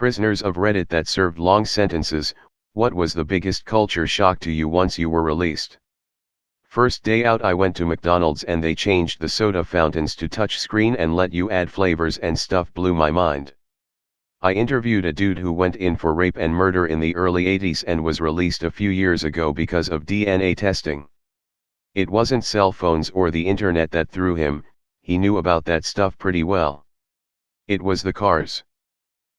Prisoners of Reddit that served long sentences, what was the biggest culture shock to you once you were released? First day out I went to McDonald's and they changed the soda fountains to touch screen and let you add flavors and stuff, blew my mind. I interviewed a dude who went in for rape and murder in the early 80s and was released a few years ago because of DNA testing. It wasn't cell phones or the internet that threw him, he knew about that stuff pretty well. It was the cars.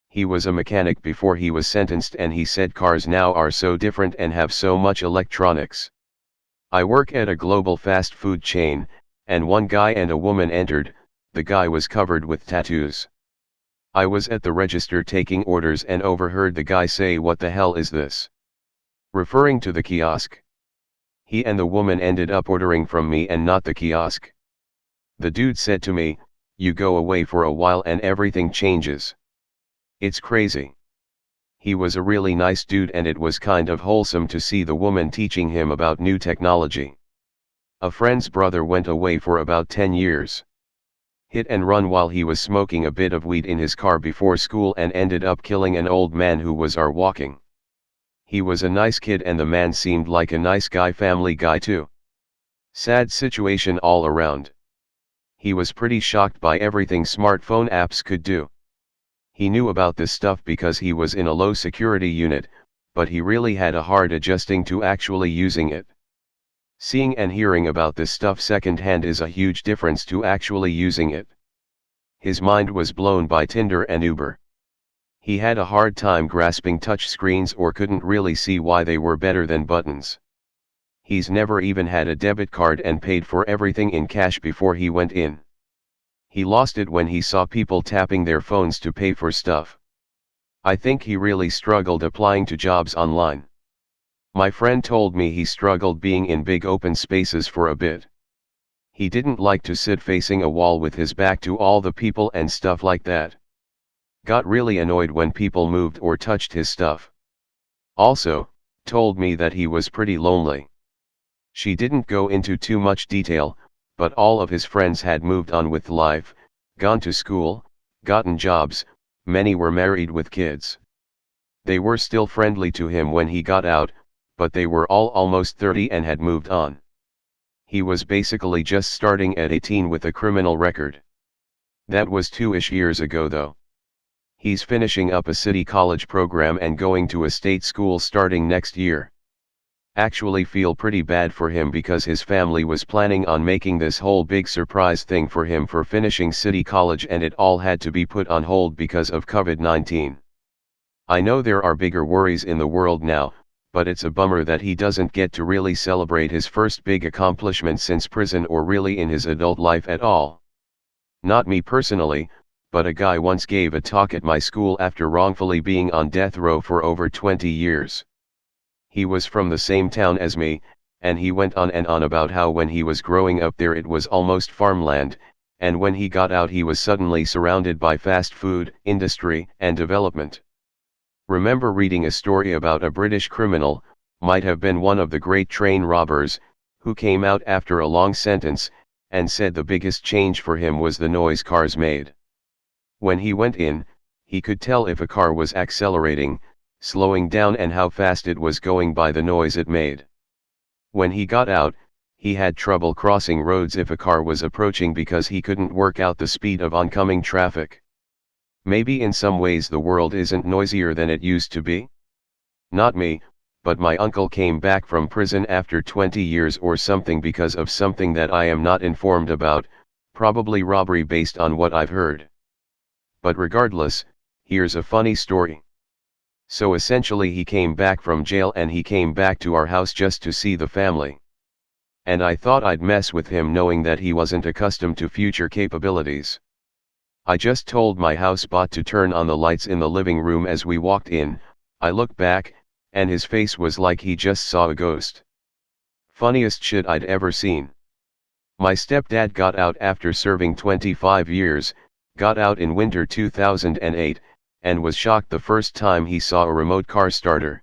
He was a mechanic before he was sentenced and he said cars now are so different and have so much electronics. I work at a global fast food chain, and one guy and a woman entered. The guy was covered with tattoos. I was at the register taking orders and overheard the guy say, "What the hell is this?" referring to the kiosk. He and the woman ended up ordering from me and not the kiosk. The dude said to me, "You go away for a while and everything changes. It's crazy." He was a really nice dude and it was kind of wholesome to see the woman teaching him about new technology. A friend's brother went away for about 10 years. Hit and run while he was smoking a bit of weed in his car before school and ended up killing an old man who was walking. He was a nice kid and the man seemed like a nice guy, family guy too. Sad situation all around. He was pretty shocked by everything smartphone apps could do. He knew about this stuff because he was in a low security unit, but he really had a hard adjusting to actually using it. Seeing and hearing about this stuff secondhand is a huge difference to actually using it. His mind was blown by Tinder and Uber. He had a hard time grasping touch screens or couldn't really see why they were better than buttons. He's never even had a debit card and paid for everything in cash before he went in. He lost it when he saw people tapping their phones to pay for stuff. I think he really struggled applying to jobs online. My friend told me he struggled being in big open spaces for a bit. He didn't like to sit facing a wall with his back to all the people and stuff like that. Got really annoyed when people moved or touched his stuff. Also, told me that he was pretty lonely. She didn't go into too much detail, but all of his friends had moved on with life, gone to school, gotten jobs, many were married with kids. They were still friendly to him when he got out, but they were all almost 30 and had moved on. He was basically just starting at 18 with a criminal record. That was 2-ish years ago though. He's finishing up a city college program and going to a state school starting next year. Actually feel pretty bad for him because his family was planning on making this whole big surprise thing for him for finishing city college and it all had to be put on hold because of COVID-19. I know there are bigger worries in the world now, but it's a bummer that he doesn't get to really celebrate his first big accomplishment since prison or really in his adult life at all. Not me personally, but a guy once gave a talk at my school after wrongfully being on death row for over 20 years. He was from the same town as me, and he went on and on about how when he was growing up there it was almost farmland, and when he got out he was suddenly surrounded by fast food industry and development. Remember reading a story about a British criminal, might have been one of the great train robbers, who came out after a long sentence, and said the biggest change for him was the noise cars made. When he went in, he could tell if a car was accelerating, slowing down and how fast it was going by the noise it made. When he got out, he had trouble crossing roads if a car was approaching because he couldn't work out the speed of oncoming traffic. Maybe in some ways the world isn't noisier than it used to be? Not me, but my uncle came back from prison after 20 years or something because of something that I am not informed about, probably robbery based on what I've heard. But regardless, here's a funny story. So essentially he came back from jail and he came back to our house just to see the family. And I thought I'd mess with him knowing that he wasn't accustomed to future capabilities. I just told my housebot to turn on the lights in the living room as we walked in. I looked back, and his face was like he just saw a ghost. Funniest shit I'd ever seen. My stepdad got out after serving 25 years, got out in winter 2008, and was shocked the first time he saw a remote car starter.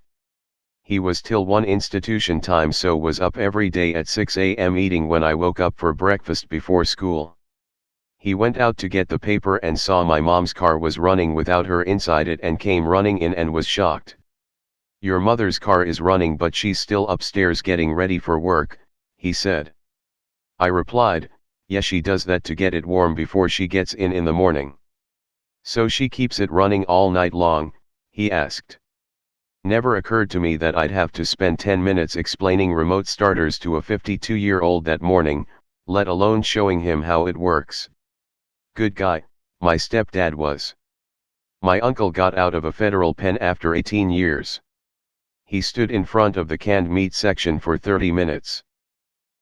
He was till 1 institution time so was up every day at 6 a.m. eating when I woke up for breakfast before school. He went out to get the paper and saw my mom's car was running without her inside it and came running in and was shocked. "Your mother's car is running but she's still upstairs getting ready for work," he said. I replied, "Yes, she does that to get it warm before she gets in the morning." "So she keeps it running all night long?" he asked. Never occurred to me that I'd have to spend 10 minutes explaining remote starters to a 52-year-old that morning, let alone showing him how it works. Good guy, my stepdad was. My uncle got out of a federal pen after 18 years. He stood in front of the canned meat section for 30 minutes.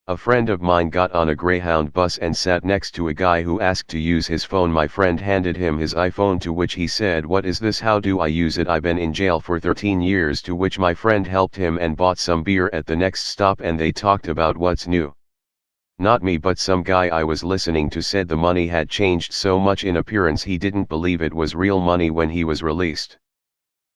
A friend of mine got on a Greyhound bus and sat next to a guy who asked to use his phone. My friend handed him his iPhone, to which he said, "What is this? How do I use it? I've been in jail for 13 years, to which my friend helped him and bought some beer at the next stop, and they talked about what's new. Not me, but some guy I was listening to said the money had changed so much in appearance he didn't believe it was real money when he was released.